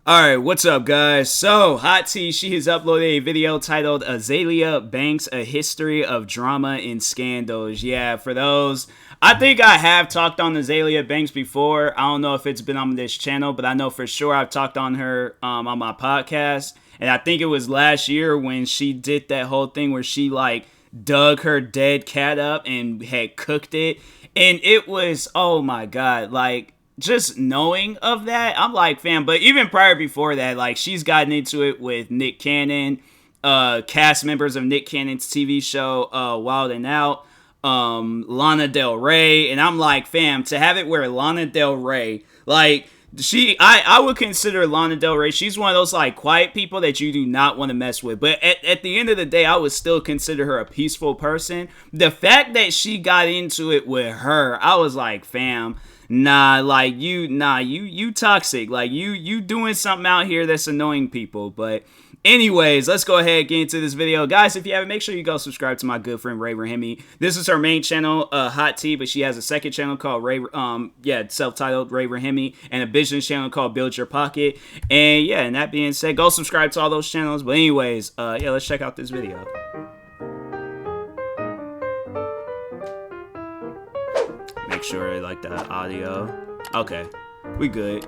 Alright, what's up guys? So, Hot T, she has uploaded a video titled Azealia Banks, A History of Drama and Scandals. Yeah, for those, I think I have talked on Azealia Banks before. I don't know if it's been on this channel, but I know for sure I've talked on her on my podcast. And I think it was last year when she did that whole thing where she like dug her dead cat up and had cooked it. And it was, oh my god, like, just knowing of that, I'm like, fam. But even prior before that, like, she's gotten into it with Nick Cannon, cast members of Nick Cannon's TV show, Wild and Out, Lana Del Rey. And I'm like, fam, to have it where Lana Del Rey, like, I would consider Lana Del Rey, she's one of those, like, quiet people that you do not want to mess with. But at the end of the day, I would still consider her a peaceful person. The fact that she got into it with her, I was like, fam, you toxic. Like, you doing something out here that's annoying people. But anyways, let's go ahead and get into this video. Guys, if you haven't, make sure you go subscribe to my good friend Ray Rahimi. This is her main channel, Hot Tea, but she has a second channel called self-titled Ray Rahimi, and a business channel called Build Your Pocket. And yeah, and that being said, go subscribe to all those channels. But anyways, yeah, let's check out this video. Make sure I like the audio. Okay, we good.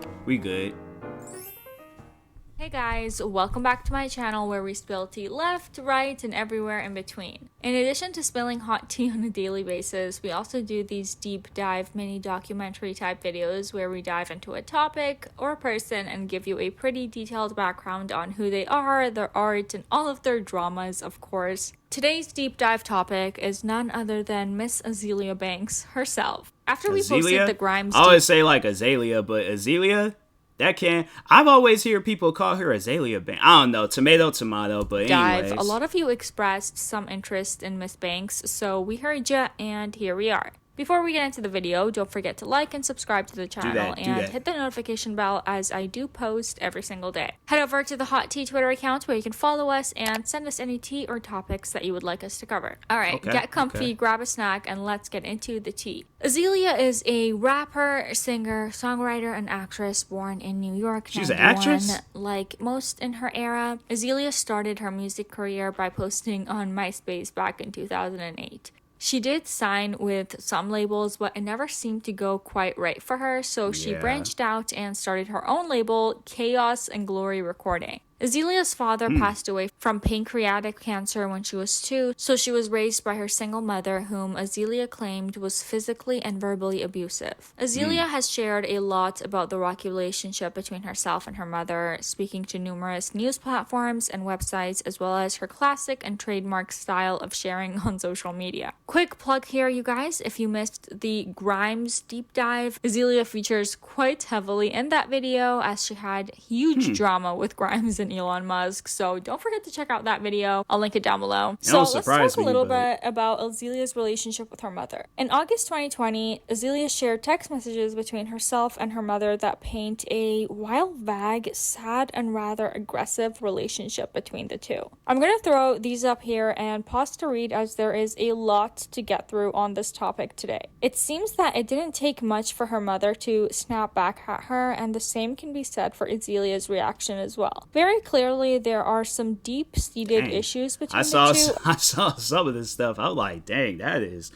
Hey guys, welcome back to my channel where we spill tea left, right, and everywhere in between. In addition to spilling hot tea on a daily basis, we also do these deep dive mini documentary type videos where we dive into a topic or a person and give you a pretty detailed background on who they are, their art, and all of their dramas, of course. Today's deep dive topic is none other than Miss Azealia Banks herself. After we posted the Grimes... I always say like Azalea, but Azealia? I've always hear people call her Azealia Banks. I don't know, tomato, but anyways. A lot of you expressed some interest in Miss Banks, so we heard ya, and here we are. Before we get into the video, don't forget to like and subscribe to the channel and hit the notification bell as I do post every single day. Head over to the Hot Tea Twitter account where you can follow us and send us any tea or topics that you would like us to cover. Alright, get comfy, grab a snack, and let's get into the tea. Azealia is a rapper, singer, songwriter, and actress born in New York. She's an actress? Like most in her era, Azealia started her music career by posting on MySpace back in 2008. She did sign with some labels, but it never seemed to go quite right for her, so she branched out and started her own label, Chaos and Glory Recording. Azelia's father passed away from pancreatic cancer when she was 2, so she was raised by her single mother, whom Azealia claimed was physically and verbally abusive. Azealia has shared a lot about the rocky relationship between herself and her mother, speaking to numerous news platforms and websites, as well as her classic and trademark style of sharing on social media. Quick plug here, you guys, if you missed the Grimes deep dive, Azealia features quite heavily in that video as she had huge drama with Grimes and Elon Musk, so don't forget to check out that video. I'll link it down below. So let's talk a little bit about Azelia's relationship with her mother. In August 2020, Azealia shared text messages between herself and her mother that paint a wild, vague, sad, and rather aggressive relationship between the two. I'm gonna throw these up here and pause to read as there is a lot to get through on this topic today. It seems that it didn't take much for her mother to snap back at her, and the same can be said for Azelia's reaction as well. Very clearly, there are some deep-seated issues between the two. I saw some of this stuff. I was like, dang, that is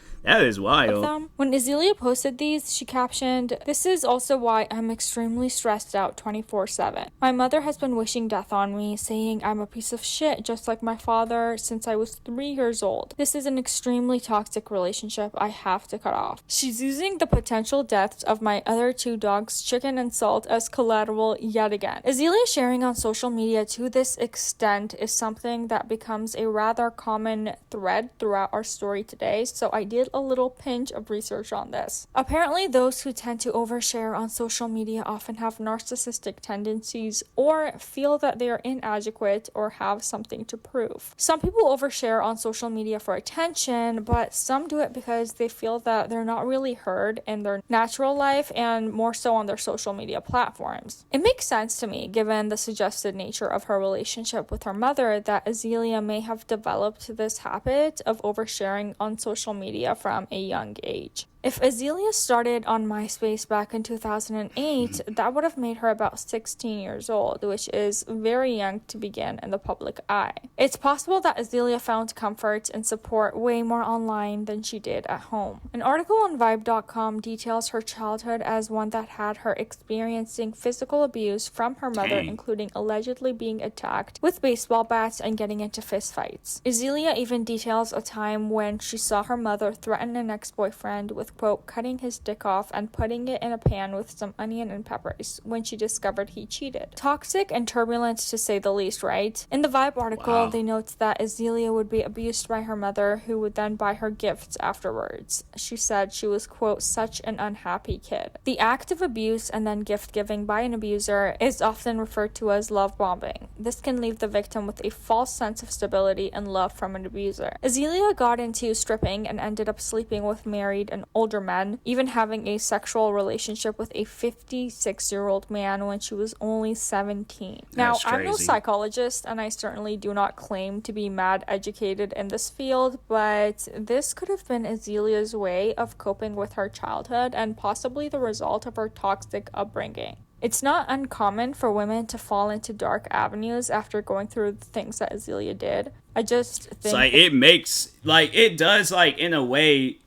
wild. When Azealia posted these, she captioned, "This is also why I'm extremely stressed out 24/7. My mother has been wishing death on me, saying I'm a piece of shit just like my father since I was 3 years old. This is an extremely toxic relationship I have to cut off. She's using the potential deaths of my other 2 dogs, Chicken and Salt, as collateral yet again." Azealia sharing on social media to this extent is something that becomes a rather common thread throughout our story today, so I did a little pinch of research on this. Apparently, those who tend to overshare on social media often have narcissistic tendencies or feel that they are inadequate or have something to prove. Some people overshare on social media for attention, but some do it because they feel that they're not really heard in their natural life and more so on their social media platforms. It makes sense to me, given the suggested nature of her relationship with her mother, that Azealia may have developed this habit of oversharing on social media from a young age. If Azealia started on MySpace back in 2008, that would have made her about 16 years old, which is very young to begin in the public eye. It's possible that Azealia found comfort and support way more online than she did at home. An article on Vibe.com details her childhood as one that had her experiencing physical abuse from her mother, including allegedly being attacked with baseball bats and getting into fistfights. Azealia even details a time when she saw her mother threaten an ex-boyfriend with, quote, cutting his dick off and putting it in a pan with some onion and peppers when she discovered he cheated. Toxic and turbulent to say the least, right? In the Vibe article, they note that Azealia would be abused by her mother, who would then buy her gifts afterwards. She said she was, quote, such an unhappy kid. The act of abuse and then gift giving by an abuser is often referred to as love bombing. This can leave the victim with a false sense of stability and love from an abuser. Azealia got into stripping and ended up sleeping with married and older men, even having a sexual relationship with a 56-year-old man when she was only 17. Now, I'm no psychologist, and I certainly do not claim to be mad educated in this field, but this could have been Azelia's way of coping with her childhood and possibly the result of her toxic upbringing. It's not uncommon for women to fall into dark avenues after going through the things that Azealia did. I just think it's like it makes, like, it does, like, in a way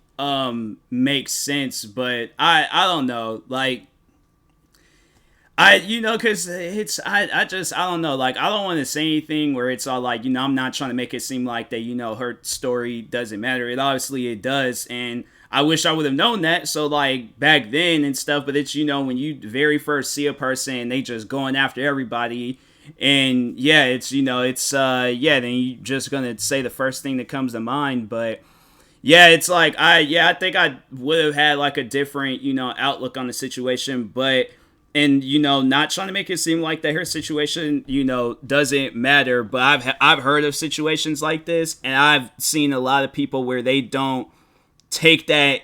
makes sense, but I don't know, like, because I don't know, like, I don't want to say anything where it's all like, I'm not trying to make it seem like that, her story doesn't matter. It does, and I wish I would have known that, so, like, back then and stuff, but it's, when you very first see a person and they just going after everybody, and, then you just gonna say the first thing that comes to mind, but yeah, it's like, I think I would have had, like, a different, outlook on the situation, but, and, not trying to make it seem like that her situation, doesn't matter, but I've heard of situations like this, and I've seen a lot of people where they don't take that,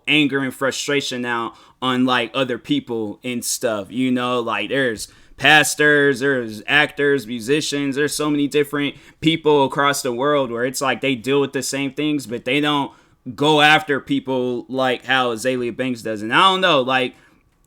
anger and frustration out on, like, other people and stuff, like, there's pastors, there's actors, musicians, there's so many different people across the world where it's like they deal with the same things, but they don't go after people like how Azealia Banks does. And I don't know, like,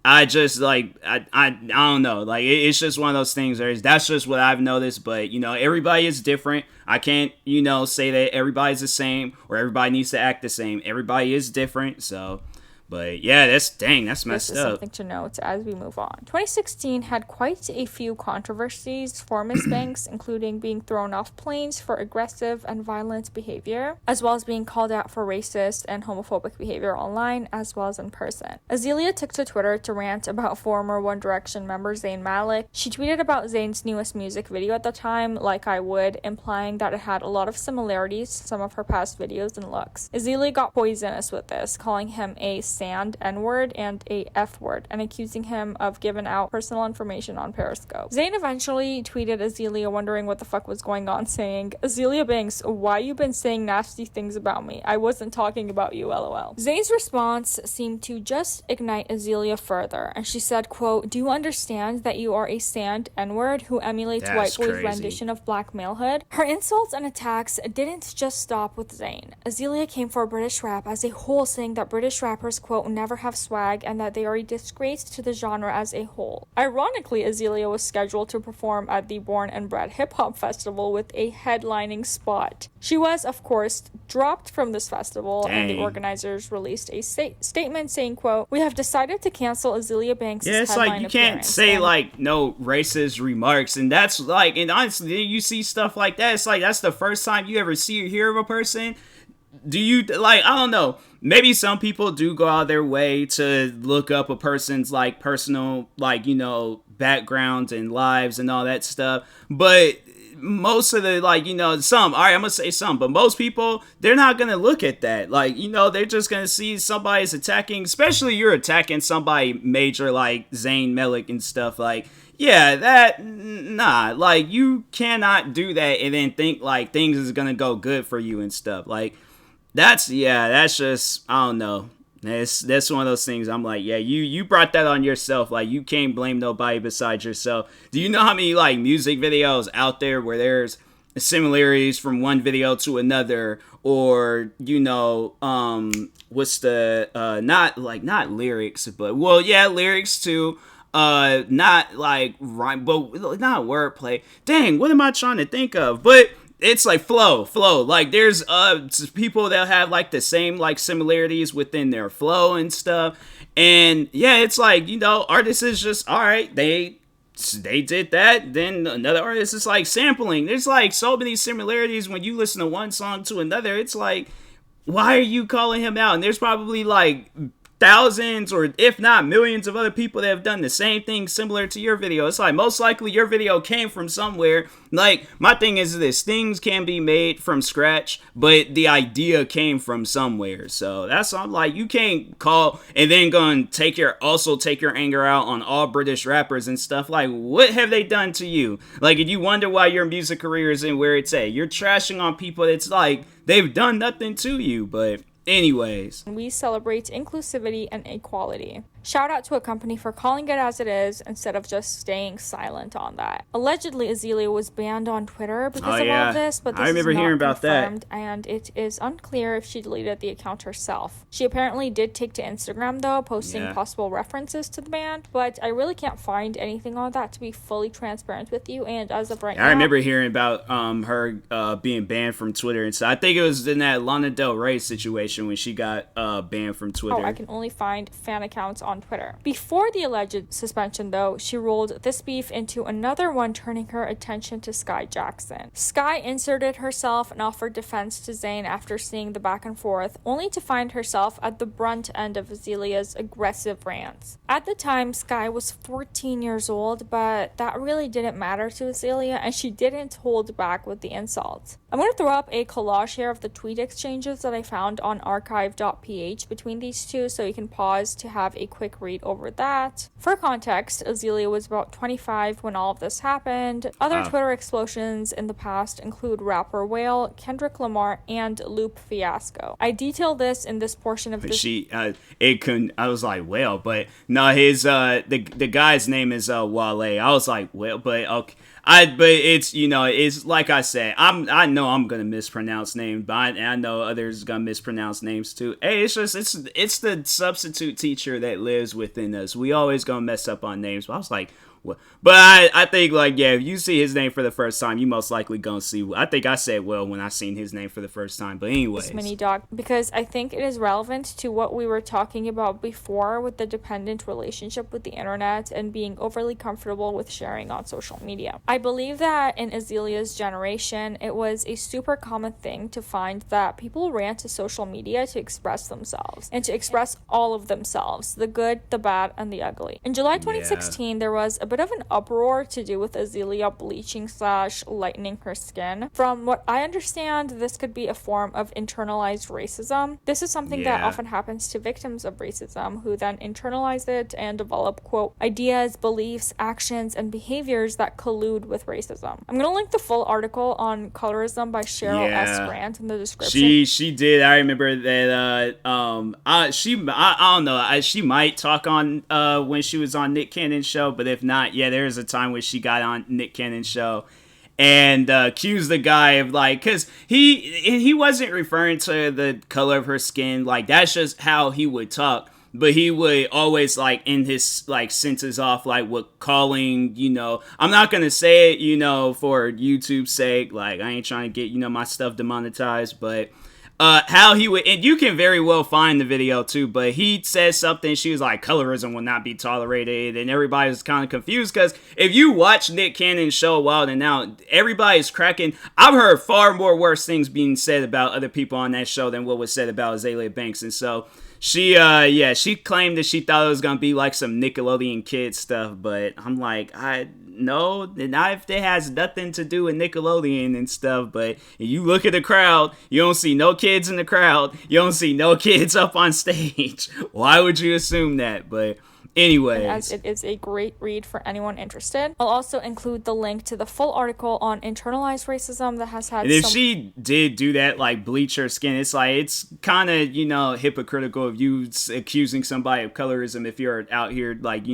I just, like, I don't know, like, it's just one of those things where that's just what I've noticed, but, everybody is different. I can't, say that everybody's the same or everybody needs to act the same. Everybody is different, so... But yeah, that's messed up. This is something to note as we move on. 2016 had quite a few controversies for Miss Banks, including being thrown off planes for aggressive and violent behavior, as well as being called out for racist and homophobic behavior online, as well as in person. Azealia took to Twitter to rant about former One Direction member Zayn Malik. She tweeted about Zayn's newest music video at the time, Like I Would, implying that it had a lot of similarities to some of her past videos and looks. Azealia got poisonous with this, calling him a sand N-word and a F-word, and accusing him of giving out personal information on Periscope. Zayn eventually tweeted Azealia wondering what the fuck was going on, saying, Azealia Banks, why you been saying nasty things about me? I wasn't talking about you, lol. Zayn's response seemed to just ignite Azealia further, and she said, quote, do you understand that you are a sand N-word who emulates white boys' rendition of black malehood? Her insults and attacks didn't just stop with Zayn. Azealia came for British rap as a whole, saying that British rappers, quote, never have swag and that they are a disgrace to the genre as a whole. Ironically, Azealia was scheduled to perform at the Born and Bred Hip Hop Festival with a headlining spot. She was, of course, dropped from this festival, and the organizers released a statement saying, quote, we have decided to cancel Azealia Banks' headline appearance. Yeah, it's like, you can't say, like, no racist remarks, and that's, like, and honestly, you see stuff like that, it's like, that's the first time you ever see or hear of a person. Do you, like, I don't know, maybe some people do go out of their way to look up a person's, like, personal, like, backgrounds and lives and all that stuff, but most of the, like, some, alright, I'm gonna say some, but most people, they're not gonna look at that, like, they're just gonna see somebody's attacking, especially you're attacking somebody major like Zayn Malik and stuff, like, yeah, like, you cannot do that and then think, like, things is gonna go good for you and stuff, like, that's just, I don't know. That's one of those things I'm like, yeah, you brought that on yourself. Like, you can't blame nobody besides yourself. Do you know how many, like, music videos out there where there's similarities from one video to another, or what's the not lyrics, but well, yeah, lyrics too. Not like rhyme, but not wordplay. Dang, what am I trying to think of? But it's like flow. Like there's people that have like the same like similarities within their flow and stuff. And yeah, it's like, artists is just all right. They did that. Then another artist is like sampling. There's like so many similarities when you listen to one song to another. It's like, why are you calling him out? And there's probably like thousands or if not millions of other people that have done the same thing similar to your video. It's like most likely your video came from somewhere. Like my thing is this, things can be made from scratch, but the idea came from somewhere. So that's I'm like, you can't call and then go and take your anger out on all British rappers and stuff. Like what have they done to you? Like if you wonder why your music career isn't where it's at, you're trashing on people that's like they've done nothing to you. But anyways, we celebrate inclusivity and equality. Shout out to a company for calling it as it is instead of just staying silent on that. Allegedly, Azealia was banned on Twitter because of all this, but this is not confirmed, and it is unclear if she deleted the account herself. She apparently did take to Instagram though, posting possible references to the band, but I really can't find anything on that to be fully transparent with you. And as of right now, I remember hearing about her being banned from Twitter, and so I think it was in that Lana Del Rey situation when she got banned from Twitter. I can only find fan accounts on Twitter. Before the alleged suspension though, she rolled this beef into another one, turning her attention to Sky Jackson. Sky inserted herself and offered defense to Zayn after seeing the back and forth, only to find herself at the brunt end of Azealia's aggressive rants. At the time, Sky was 14 years old, but that really didn't matter to Azealia, and she didn't hold back with the insults. I'm going to throw up a collage here of the tweet exchanges that I found on archive.ph between these two, so you can pause to have a quick read over that. For context, Azealia was about 25 when all of this happened. Other Twitter explosions in the past include rapper Whale, Kendrick Lamar, and Loop Fiasco. I detail this in this portion of this. I was like, Whale, but no, his the guy's name is Wale. I was like, well, but okay. But it's, it's like I said, I know I'm gonna mispronounce names, but I know others gonna mispronounce names too. Hey, it's the substitute teacher that lives within us. We always gonna mess up on names. But I was like, what? But I think like, yeah, if you see his name for the first time, you most likely gonna see. I think I said well when I seen his name for the first time. But anyways, this mini doc, because I think it is relevant to what we were talking about before with the dependent relationship with the internet and being overly comfortable with sharing on social media. I believe that in Azealia's generation, it was a super common thing to find that people ran to social media to express themselves and to express all of themselves, the good, the bad, and the ugly. In July 2016, there was a bit of an uproar to do with Azealia bleaching / lightening her skin. From what I understand, this could be a form of internalized racism. This is something that often happens to victims of racism who then internalize it and develop, quote, ideas, beliefs, actions, and behaviors that collude with racism. I'm going to link the full article on colorism by Cheryl S. Grant in the description. She did. I remember that I don't know. She might talk on when she was on Nick Cannon's show, but if not, yeah, there was a time when she got on Nick Cannon's show and accused the guy of like, because he wasn't referring to the color of her skin, like that's just how he would talk, but he would always like end his like sentences off like with calling, I'm not gonna say it, for YouTube's sake, like I ain't trying to get my stuff demonetized, but how he would, and you can very well find the video too, but he said something, she was like, colorism will not be tolerated, and everybody was kind of confused, because if you watch Nick Cannon's show Wild and Out, everybody's cracking. I've heard far more worse things being said about other people on that show than what was said about Azealia Banks, and so she claimed that she thought it was gonna be like some Nickelodeon kid stuff, but I'm like, no, not if it has nothing to do with Nickelodeon and stuff. But you look at the crowd, you don't see no kids in the crowd, you don't see no kids up on stage. Why would you assume that? But anyways, as it is a great read for anyone interested. I'll also include the link to the full article on internalized racism that has had. And if she did do that, like bleach her skin, it's like it's kind of hypocritical of you accusing somebody of colorism if you're out here like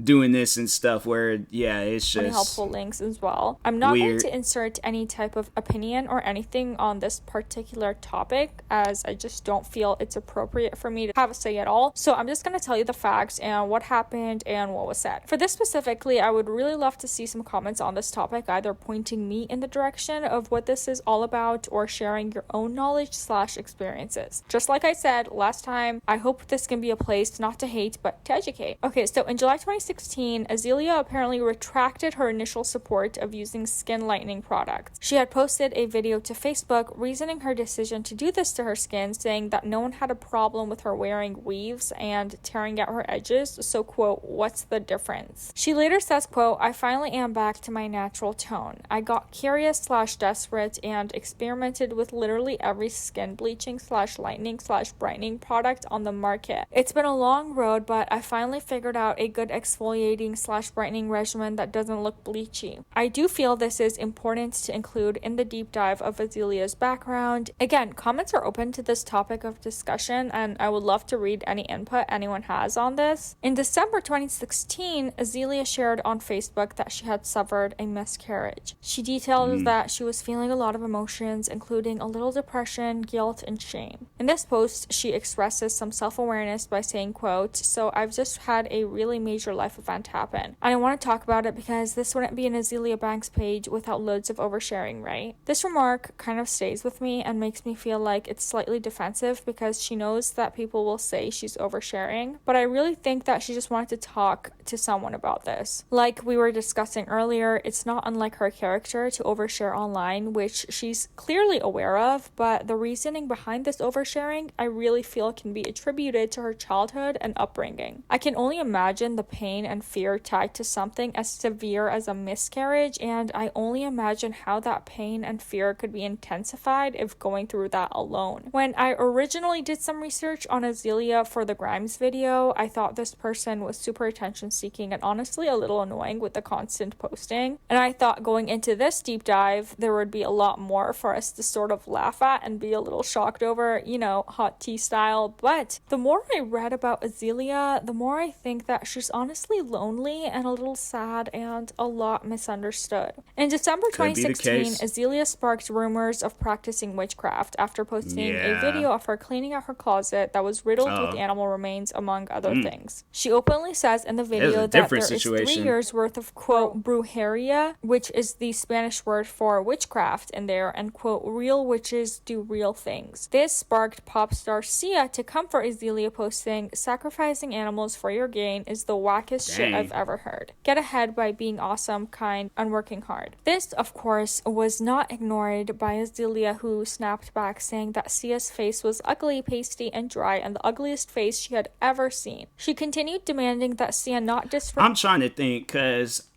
doing this and stuff where, yeah, it's just helpful links as well. I'm not weird. going to insert any type of opinion or anything on this particular topic, as I just don't feel it's appropriate for me to have a say at all. So I'm just going to tell you the facts and what happened and what was said. For this specifically, I would really love to see some comments on this topic, either pointing me in the direction of what this is all about or sharing your own knowledge / experiences. Just like I said last time, I hope this can be a place not to hate but to educate. Okay, so in July 2016, Azealia apparently retracted her initial support of using skin lightening products. She had posted a video to Facebook reasoning her decision to do this to her skin, saying that no one had a problem with her wearing weaves and tearing out her edges, so quote, what's the difference? She later says, quote, I finally am back to my natural tone. I got curious / desperate and experimented with literally every skin bleaching / lightening / brightening product on the market. It's been a long road, but I finally figured out a good exfoliating / brightening regimen that doesn't look bleachy. I do feel this is important to include in the deep dive of Azealia's background. Again, comments are open to this topic of discussion, and I would love to read any input anyone has on this. In December 2016, Azealia shared on Facebook that she had suffered a miscarriage. She detailed that she was feeling a lot of emotions, including a little depression, guilt, and shame. In this post, she expresses some self-awareness by saying, quote, so I've just had a really major life event happen. I want to talk about it because this wouldn't be an Azealia Banks page without loads of oversharing, right? This remark kind of stays with me and makes me feel like it's slightly defensive because she knows that people will say she's oversharing, but I really think that she just wanted to talk to someone about this. Like we were discussing earlier, it's not unlike her character to overshare online, which she's clearly aware of, but the reasoning behind this oversharing I really feel can be attributed to her childhood and upbringing. I can only imagine the pain and fear tied to something as severe as a miscarriage, and I only imagine how that pain and fear could be intensified if going through that alone. When I originally did some research on Azealia for the Grimes video, I thought this person was super attention seeking and honestly a little annoying with the constant posting, and I thought going into this deep dive there would be a lot more for us to sort of laugh at and be a little shocked over, you know, hot tea style. But the more I read about Azealia, the more I think that she's honestly lonely and a little sad and a lot misunderstood. In December 2016, Azealia sparked rumors of practicing witchcraft after posting a video of her cleaning out her closet that was riddled with animal remains, among other things. She openly says in the video that there is 3 years worth of, quote, brujeria, which is the Spanish word for witchcraft in there, and, quote, real witches do real things. This sparked pop star Sia to comfort Azealia, posting, sacrificing animals for your gain is the wackest shit I've ever heard. Get ahead by being awesome, kind, and working hard. This, of course, was not ignored by Azealia, who snapped back saying that Sia's face was ugly, pasty, and dry, and the ugliest face she had ever seen. She continued demanding that Sia not disrespect. I'm trying to think, because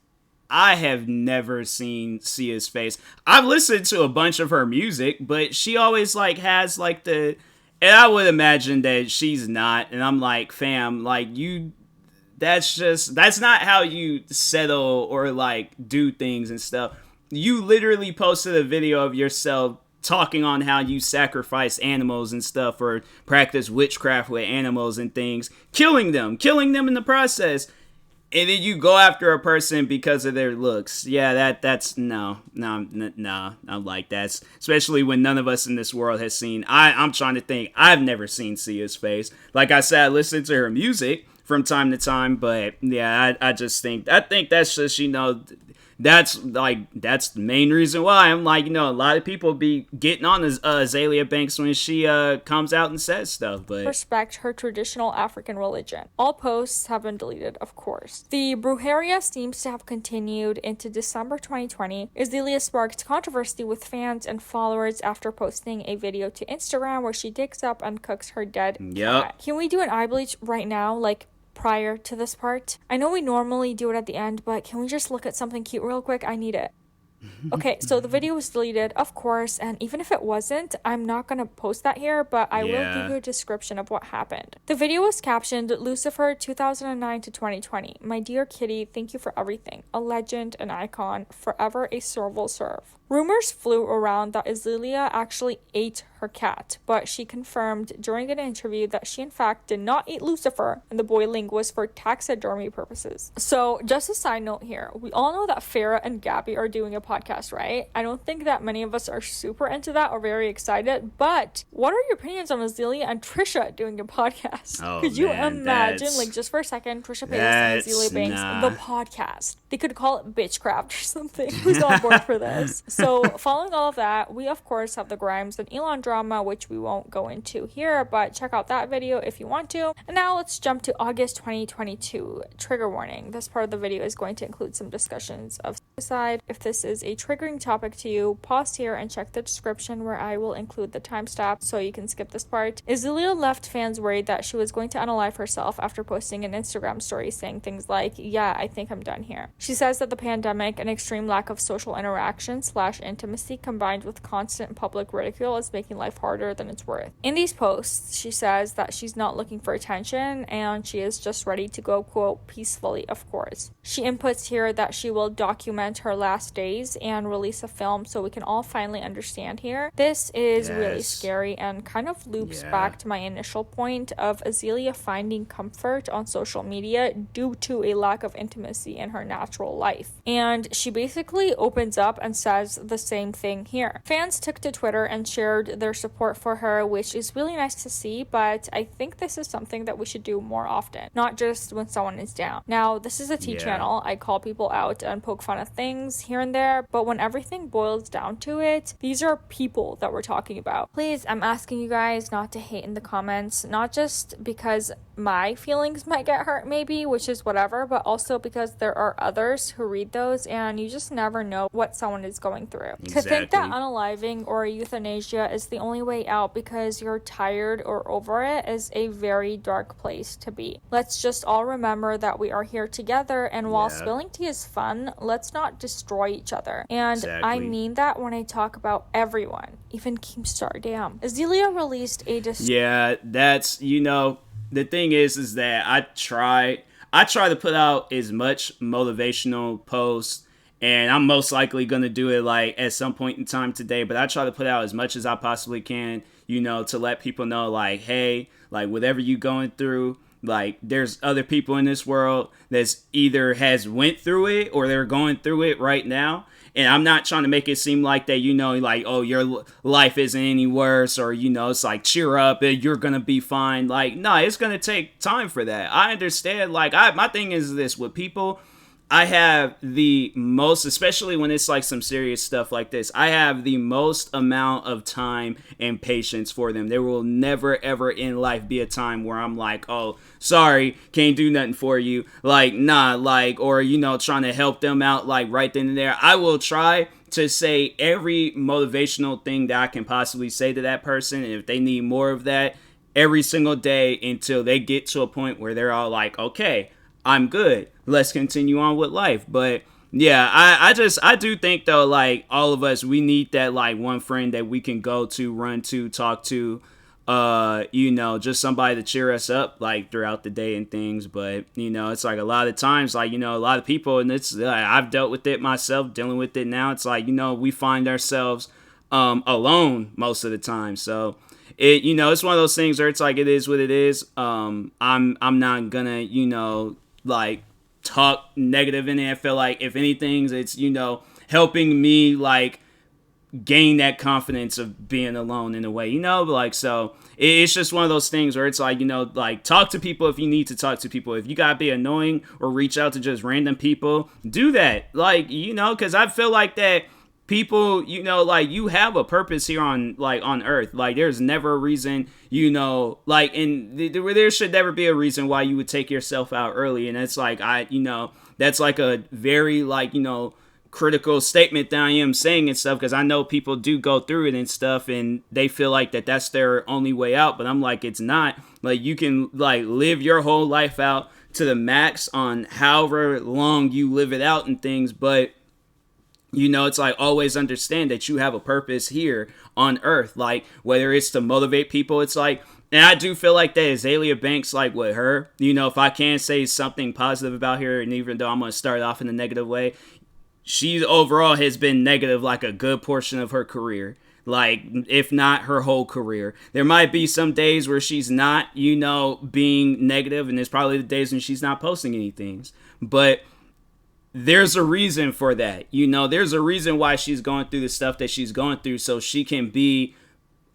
I have never seen Sia's face. I've listened to a bunch of her music, but she always like has like the, and I would imagine that she's not, and I'm like, fam, like you, that's not how you settle or like do things and stuff. You literally posted a video of yourself talking on how you sacrifice animals and stuff, or practice witchcraft with animals and things, killing them in the process. And then you go after a person because of their looks. Yeah, that's no. I'm like, that's, especially when none of us in this world has seen. I'm trying to think. I've never seen Sia's face. Like I said, I listen to her music from time to time, but yeah, I think that's just, you know, that's the main reason why I'm like, you know, a lot of people be getting on Azealia Banks when she comes out and says stuff, but respect her traditional African religion. All posts have been deleted, of course. The brujeria seems to have continued into December 2020. Azealia sparked controversy with fans and followers after posting a video to Instagram where she digs up and cooks her dead cat. Can we do an eye bleach right now, like prior to this part? I know we normally do it at the end, but can we just look at something cute real quick? I need it. Okay, so the video was deleted, of course, and even if it wasn't, I'm not gonna post that here, but I will give you a description of what happened. The video was captioned, Lucifer 2009 to 2020. My dear kitty, thank you for everything. A legend, an icon, forever a soul will serve. Rumors flew around that Azealia actually ate her cat, but she confirmed during an interview that she in fact did not eat Lucifer and the boiling was for taxidermy purposes. So, just a side note here, we all know that Farrah and Gabby are doing a podcast, right? I don't think that many of us are super into that or very excited, but what are your opinions on Azealia and Trisha doing a podcast? Oh, Could you imagine, like, just for a second, Trisha Paytas and Azealia Banks, the podcast? They could call it Bitchcraft or something. Who's on board for this? So, following all of that, we of course have the Grimes and Elon drama, which we won't go into here, but check out that video if you want to. And now let's jump to August 2022. Trigger warning. This part of the video is going to include some discussions of suicide. If this is a triggering topic to you, pause here and check the description where I will include the timestamp so you can skip this part. Azealia left fans worried that she was going to unalive herself after posting an Instagram story saying things like, "Yeah, I think I'm done here." She says that the pandemic and extreme lack of social interaction / intimacy combined with constant public ridicule is making life harder than it's worth. In these posts, she says that she's not looking for attention and she is just ready to go, quote, peacefully, of course. She inputs here that she will document her last days and release a film so we can all finally understand here. This is really scary and kind of loops back to my initial point of Azealia finding comfort on social media due to a lack of intimacy in her natural life. And she basically opens up and says the same thing here. Fans took to Twitter and shared their support for her, which is really nice to see, but I think this is something that we should do more often, not just when someone is down. Now, this is a tea channel. I call people out and poke fun at things here and there, but when everything boils down to it, these are people that we're talking about. Please, I'm asking you guys not to hate in the comments, not just because my feelings might get hurt maybe, which is whatever, but also because there are others who read those and you just never know what someone is going through. Exactly. To think that unaliving or euthanasia is the only way out because you're tired or over it is a very dark place to be. Let's just all remember that we are here together, and while spilling tea is fun, let's not destroy each other. And I mean that when I talk about everyone, even Keemstar. Damn. Azealia released a that's, the thing is that I try to put out as much motivational posts, and I'm most likely going to do it like at some point in time today, but I try to put out as much as I possibly can, to let people know, like, hey, like, whatever you going through, like, there's other people in this world that's either has went through it or they're going through it right now. And I'm not trying to make it seem like that, like, oh, your life isn't any worse, or, it's like, cheer up, you're going to be fine. Like, no, it's going to take time for that. I understand. Like, my thing is this with people. I have the most, especially when it's like some serious stuff like this, I have the most amount of time and patience for them. There will never, ever in life be a time where I'm like, oh, sorry, can't do nothing for you. Like, nah, like, or, trying to help them out, like, right then and there. I will try to say every motivational thing that I can possibly say to that person. And if they need more of that every single day until they get to a point where they're all like, okay, I'm good, let's continue on with life. But yeah, I do think though, like, all of us, we need that, like, one friend that we can go to, run to, talk to, just somebody to cheer us up, like, throughout the day and things. But, it's like a lot of times, like, a lot of people, and it's like, I've dealt with it myself, dealing with it now. It's like, we find ourselves alone most of the time. So it, it's one of those things where it's like, it is what it is. I'm not gonna, like, talk negative in it. I feel like if anything, it's, helping me, like, gain that confidence of being alone in a way, like, so it's just one of those things where it's like, like, talk to people if you need to talk to people. If you gotta be annoying or reach out to just random people, do that. Like, because I feel like that people, like, you have a purpose here on earth. Like, there's never a reason, like, and there should never be a reason why you would take yourself out early. And it's like, that's like a very, like, critical statement that I am saying and stuff, because I know people do go through it and stuff, and they feel like that's their only way out. But I'm like, it's not. Like, you can, like, live your whole life out to the max on however long you live it out and things, but it's like, always understand that you have a purpose here on earth, like, whether it's to motivate people. It's like, and I do feel like that Azealia Banks, like, with her, if I can say something positive about her, and even though I'm going to start off in a negative way, she overall has been negative like a good portion of her career. Like, if not her whole career. There might be some days where she's not, being negative, and there's probably the days when she's not posting anything. But there's a reason for that. There's a reason why she's going through the stuff that she's going through, so she can be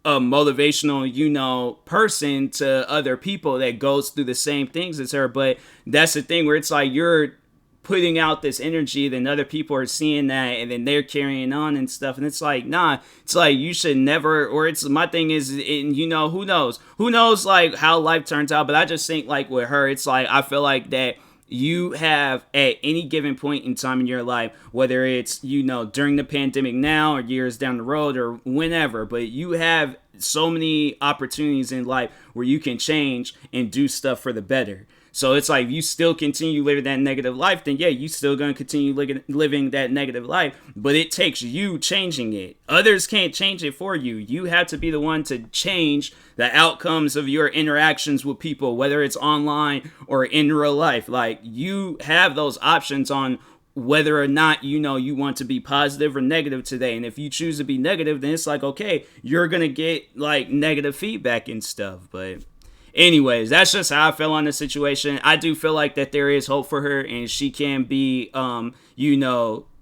a motivational, person to other people that goes through the same things as her. But that's the thing where it's like you're putting out this energy, then other people are seeing that, and then they're carrying on and stuff. And it's like, nah, it's like you should never, or it's, my thing is, and who knows like how life turns out. But I just think like with her, it's like, I feel like that you have at any given point in time in your life, whether it's, during the pandemic now or years down the road or whenever, but you have so many opportunities in life where you can change and do stuff for the better. So it's like, if you still continue living that negative life, then yeah, you still going to continue living that negative life, but it takes you changing it. Others can't change it for you. You have to be the one to change the outcomes of your interactions with people, whether it's online or in real life. Like, you have those options on whether or not, you want to be positive or negative today. And if you choose to be negative, then it's like, okay, you're going to get like negative feedback and stuff. But anyways, that's just how I feel on the situation. I do feel like that there is hope for her, and she can be,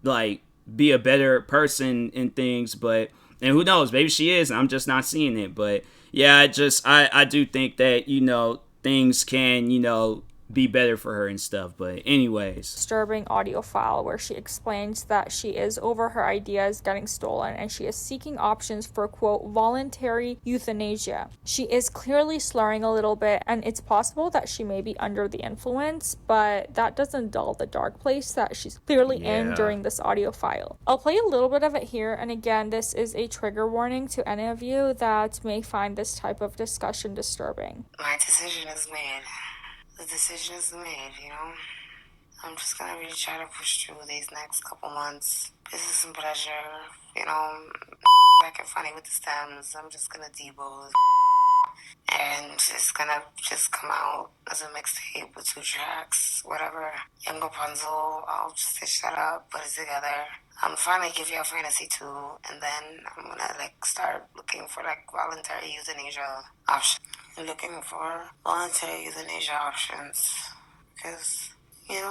like, be a better person in things. But, and who knows, maybe she is, and I'm just not seeing it. But yeah, I do think that, things can, be better for her and stuff. But anyways, disturbing audio file where she explains that she is over her ideas getting stolen and she is seeking options for, quote, voluntary euthanasia. She is clearly slurring a little bit, and it's possible that she may be under the influence, but that doesn't dull the dark place that she's clearly in during this audio file. I'll play a little bit of it here, and again, this is a trigger warning to any of you that may find this type of discussion disturbing. My decision is made. The decision is made, I'm just gonna really try to push through these next couple months. This is some pleasure, back and funny with the stems. I'm just gonna debose, and it's gonna just come out as a mixtape with 2 tracks, whatever. Young Rapunzel, I'll just stitch that up, put it together. I'm finally give you a fantasy too, and then I'm gonna start looking for voluntary euthanasia options. I'm looking for voluntary euthanasia options because, I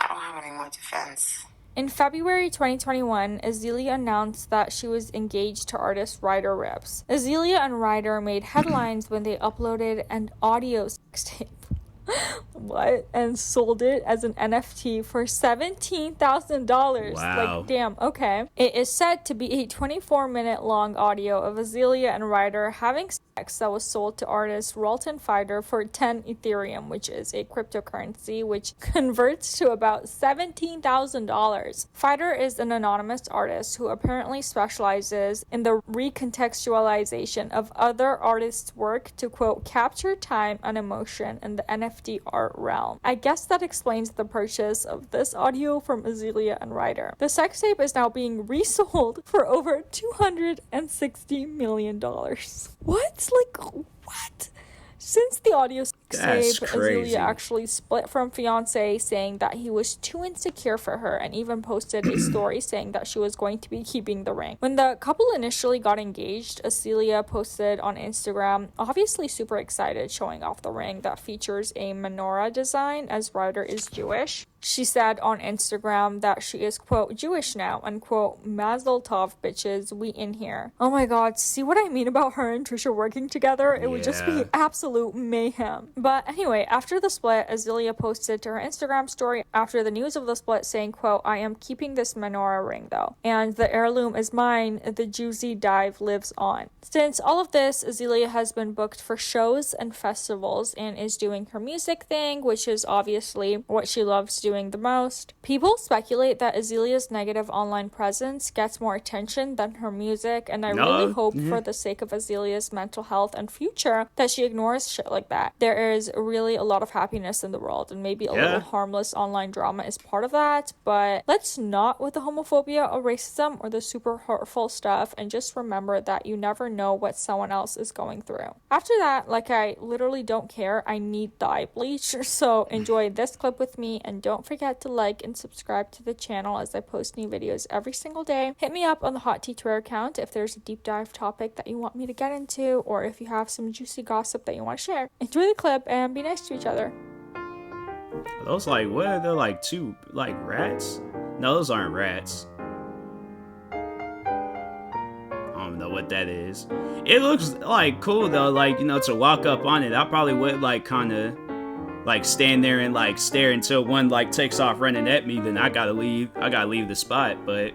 don't have any more defense. In February 2021, Azealia announced that she was engaged to artist Ryder Ripps. Azealia and Ryder made headlines when they uploaded an audio sextape. What? And sold it as an NFT for $17,000. Wow. Like, damn, okay. It is said to be a 24-minute long audio of Azealia and Ryder having sex that was sold to artist Ralton Fider for 10 Ethereum, which is a cryptocurrency which converts to about $17,000. Fider is an anonymous artist who apparently specializes in the recontextualization of other artists' work to, quote, capture time and emotion in the NFT art realm. I guess that explains the purchase of this audio from Azealia and Ryder. The sex tape is now being resold for over $260 million. What? What? Since the audio tape, Azealia actually split from fiancé, saying that he was too insecure for her, and even posted a story saying that she was going to be keeping the ring. When the couple initially got engaged, Azealia posted on Instagram, obviously super excited, showing off the ring that features a menorah design, as Ryder is Jewish. She said on Instagram that she is, quote, Jewish now, unquote, Mazel Tov, bitches, we in here. Oh my god, see what I mean about her and Trisha working together? It would just be absolute mayhem. But anyway, after the split, Azealia posted to her Instagram story after the news of the split saying, quote, I am keeping this menorah ring though, and the heirloom is mine, the juicy dive lives on. Since all of this, Azealia has been booked for shows and festivals and is doing her music thing, which is obviously what she loves doing the most. People speculate that Azealia's negative online presence gets more attention than her music, and I really hope for the sake of Azealia's mental health and future that she ignores shit like that. There there is really a lot of happiness in the world, and maybe a little harmless online drama is part of that, but let's not with the homophobia or racism or the super hurtful stuff, and just remember that you never know what someone else is going through. After that, like, I literally don't care. I need thigh bleach. So enjoy this clip with me, and don't forget to like and subscribe to the channel as I post new videos every single day. Hit me up on the Hot Tea Twitter account if there's a deep dive topic that you want me to get into, or if you have some juicy gossip that you want to share. Enjoy the clip and be nice to each other. Are those like, what are they, like two, like rats? No, those aren't rats. I don't know what that is. It looks like cool though, like, you know, to walk up on it. I probably would like kind of like stand there and like stare until one like takes off running at me, then I gotta leave the spot. But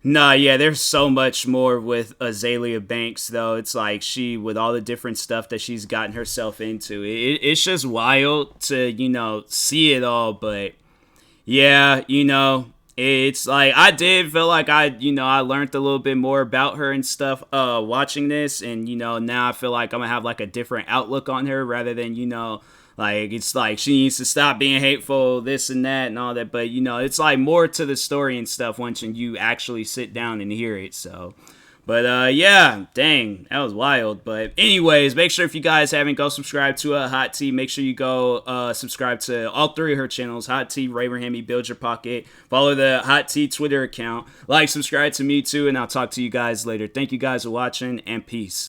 nah, yeah, there's so much more with Azealia Banks though. It's like she, with all the different stuff that she's gotten herself into, it's just wild to, you know, see it all. But yeah, you know, it's like I did feel like I learned a little bit more about her and stuff watching this, and you know, now I feel like I'm gonna have like a different outlook on her, rather than, you know, like it's like she needs to stop being hateful, this and that and all that. But you know, it's like more to the story and stuff once you actually sit down and hear it. So but yeah, dang, that was wild. But anyways, make sure if you guys haven't, go subscribe to Hot Tea. Make sure you go subscribe to all three of her channels: Hot Tea, Raven Hammy, Build Your Pocket. Follow the Hot Tea Twitter account. Like, subscribe to me too, and I'll talk to you guys later. Thank you guys for watching, and peace.